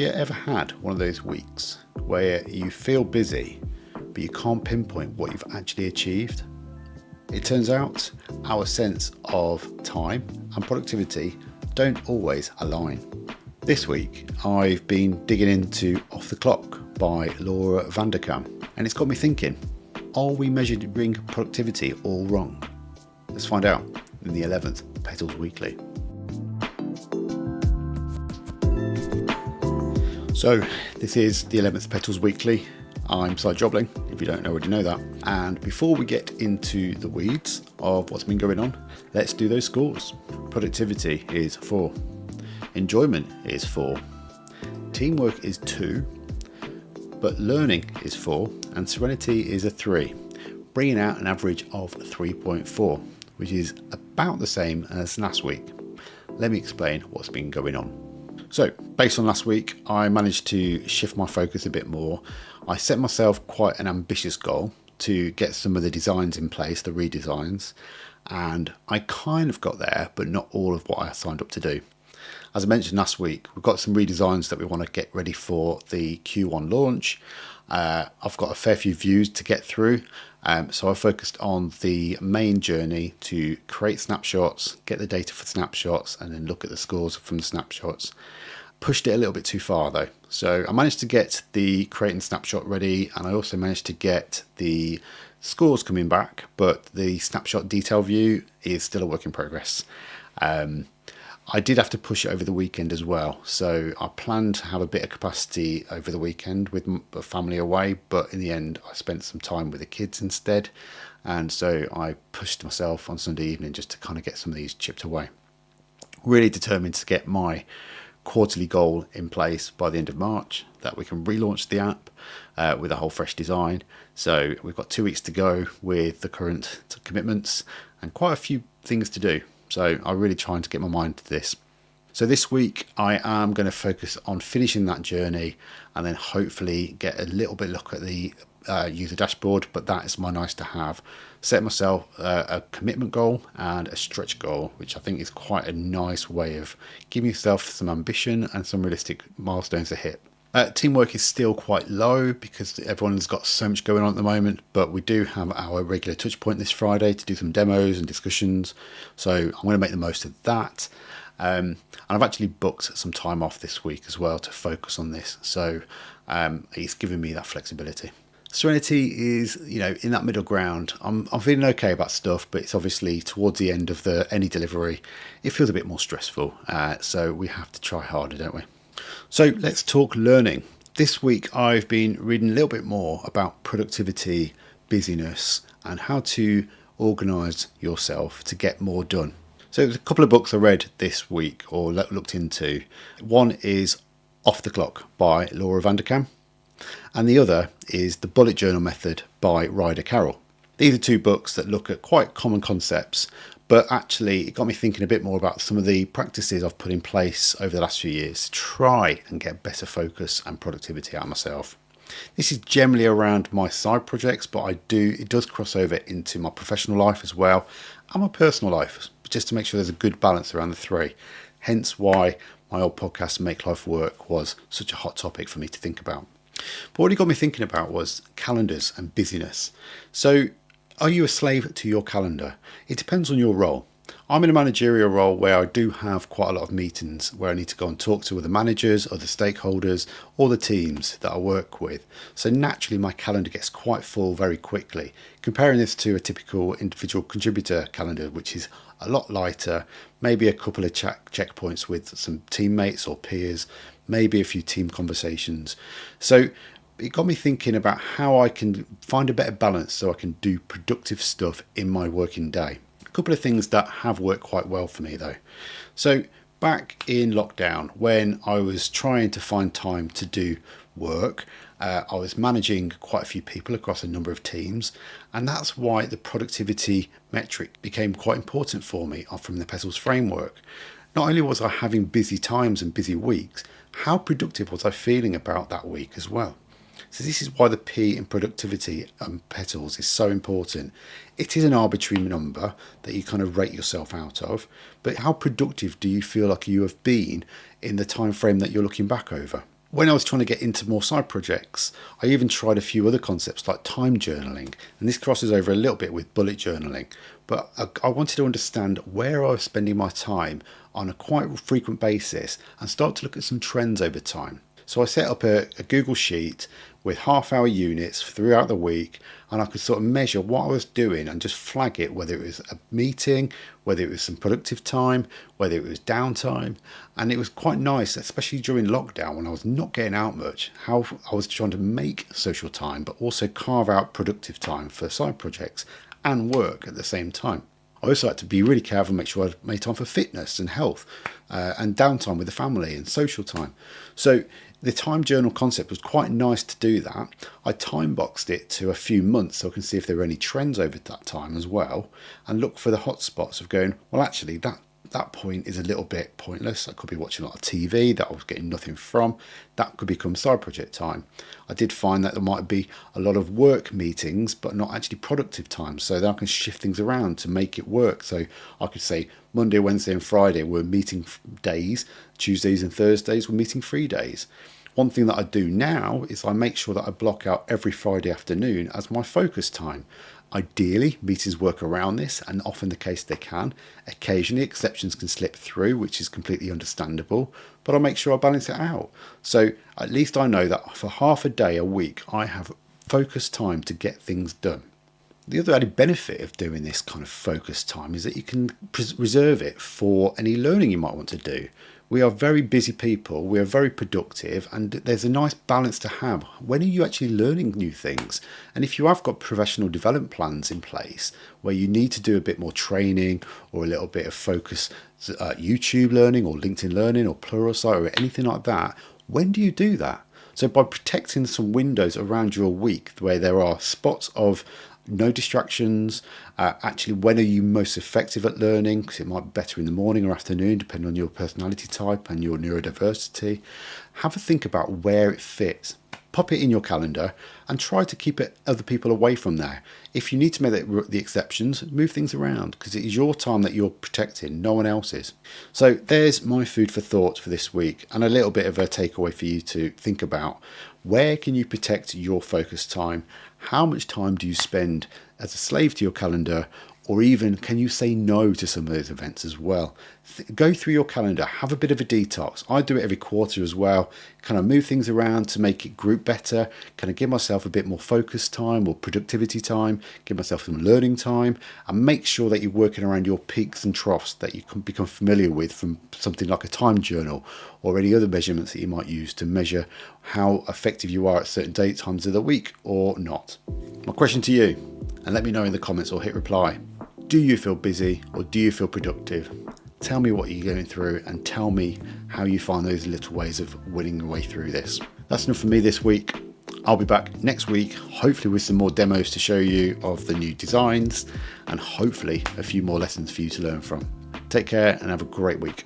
you ever had one of those weeks where you feel busy, but you can't pinpoint what you've actually achieved? It turns out our sense of time and productivity don't always align. This week, I've been digging into Off the Clock by Vanderkam, and it's got me thinking, are we measuring productivity all wrong? Let's find out in the 11th PETALS Weekly. So this is the 11th PETALS Weekly. I'm Si Jobling, if you don't already know that. And before we get into the weeds of what's been going on, let's do those scores. Productivity is 4. Enjoyment is 4. Teamwork is 2. But learning is 4. And serenity is a 3. Bringing out an average of 3.4, which is about the same as last week. Let me explain what's been going on. So, based on last week, I managed to shift my focus a bit more. I set myself quite an ambitious goal to get some of the designs in place, the redesigns, and I kind of got there, but not all of what I signed up to do. As I mentioned last week, we've got some redesigns that we want to get ready for the Q1 launch. I've got a fair few views to get through, so I focused on the main journey to create snapshots, get the data for snapshots, and then look at the scores from the snapshots. Pushed it a little bit too far though, so I managed to get the creating snapshot ready, and I also managed to get the scores coming back, but the snapshot detail view is still a work in progress. I did have to push it over the weekend as well, so I planned to have a bit of capacity over the weekend with the family away, but in the end I spent some time with the kids instead, and so I pushed myself on Sunday evening just to kind of get some of these chipped away. Really determined to get my quarterly goal in place by the end of March, that we can relaunch the app with a whole fresh design. So we've got 2 weeks to go with the current commitments and quite a few things to do. So I'm really trying to get my mind to this. So this week I am going to focus on finishing that journey and then hopefully get a little bit look at the user dashboard, but that is my nice to have. Set myself a commitment goal and a stretch goal, which I think is quite a nice way of giving yourself some ambition and some realistic milestones to hit. Teamwork is still quite low because everyone's got so much going on at the moment, but we do have our regular touch point this Friday to do some demos and discussions, so I'm going to make the most of that. And I've actually booked some time off this week as well to focus on this, so it's giving me that flexibility. Serenity is, in that middle ground. I'm feeling okay about stuff, but it's obviously towards the end of any delivery, it feels a bit more stressful. So we have to try harder, don't we? So let's talk learning. This week I've been reading a little bit more about productivity, busyness, and how to organise yourself to get more done. So there's a couple of books I read this week or looked into. One is Off the Clock by Vanderkam. And the other is The Bullet Journal Method by Ryder, Carroll. These are two books that look at quite common concepts, but actually it got me thinking a bit more about some of the practices I've put in place over the last few years to try and get better focus and productivity out of myself. This is generally around my side projects, but it does cross over into my professional life as well and my personal life, just to make sure there's a good balance around the three. Hence why my old podcast Make Life Work was such a hot topic for me to think about. But what it got me thinking about was calendars and busyness. So are you a slave to your calendar? It depends on your role. I'm in a managerial role where I do have quite a lot of meetings where I need to go and talk to other managers, other stakeholders, or the teams that I work with. So naturally my calendar gets quite full very quickly. Comparing this to a typical individual contributor calendar, which is a lot lighter, maybe a couple of checkpoints with some teammates or peers, maybe a few team conversations. So it got me thinking about how I can find a better balance so I can do productive stuff in my working day. A couple of things that have worked quite well for me though. So back in lockdown, when I was trying to find time to do work, I was managing quite a few people across a number of teams, and that's why the productivity metric became quite important for me from the PETALS framework. Not only was I having busy times and busy weeks, how productive was I feeling about that week as well? So this is why the P in productivity and PETALS is so important. It is an arbitrary number that you kind of rate yourself out of, but how productive do you feel like you have been in the time frame that you're looking back over? When I was trying to get into more side projects, I even tried a few other concepts like time journaling, and this crosses over a little bit with bullet journaling. But I wanted to understand where I was spending my time on a quite frequent basis and start to look at some trends over time. So I set up a Google Sheet with half-hour units throughout the week, and I could sort of measure what I was doing and just flag it, whether it was a meeting, whether it was some productive time, whether it was downtime. And it was quite nice, especially during lockdown when I was not getting out much, how I was trying to make social time but also carve out productive time for side projects and work at the same time. I also had to be really careful and make sure I made time for fitness and health and downtime with the family and social time. So the time journal concept was quite nice to do that. I time boxed it to a few months so I can see if there were any trends over that time as well, and look for the hot spots of going, well, actually that point is a little bit pointless. I could be watching a lot of TV that I was getting nothing from. That could become side project time. I did find that there might be a lot of work meetings but not actually productive time, so that I can shift things around to make it work. So I could say Monday, Wednesday and Friday were meeting days, Tuesdays and Thursdays were meeting free days. One thing that I do now is I make sure that I block out every Friday afternoon as my focus time. Ideally, meetings work around this, and often the case they can. Occasionally, exceptions can slip through, which is completely understandable, but I'll make sure I balance it out. So at least I know that for half a day a week, I have focused time to get things done. The other added benefit of doing this kind of focus time is that you can reserve it for any learning you might want to do. We are very busy people, we are very productive, and there's a nice balance to have. When are you actually learning new things? And if you have got professional development plans in place where you need to do a bit more training or a little bit of focus YouTube learning or LinkedIn learning or Pluralsight or anything like that, when do you do that? So by protecting some windows around your week where there are spots of no distractions, actually when are you most effective at learning, because it might be better in the morning or afternoon depending on your personality type and your neurodiversity. Have a think about where it fits. Pop it in your calendar and try to keep other people away from there. If you need to make the exceptions, move things around, because it is your time that you're protecting, no one else's. So there's my food for thought for this week, and a little bit of a takeaway for you to think about. Where can you protect your focus time? How much time do you spend as a slave to your calendar? Or even can you say no to some of those events as well? Go through your calendar, have a bit of a detox. I do it every quarter as well. Kind of move things around to make it group better. Kind of give myself a bit more focus time or productivity time, give myself some learning time, and make sure that you're working around your peaks and troughs that you can become familiar with from something like a time journal or any other measurements that you might use to measure how effective you are at certain date times of the week or not. My question to you, and let me know in the comments or hit reply. Do you feel busy or do you feel productive? Tell me what you're going through and tell me how you find those little ways of winning your way through this. That's enough for me this week. I'll be back next week, hopefully with some more demos to show you of the new designs and hopefully a few more lessons for you to learn from. Take care and have a great week.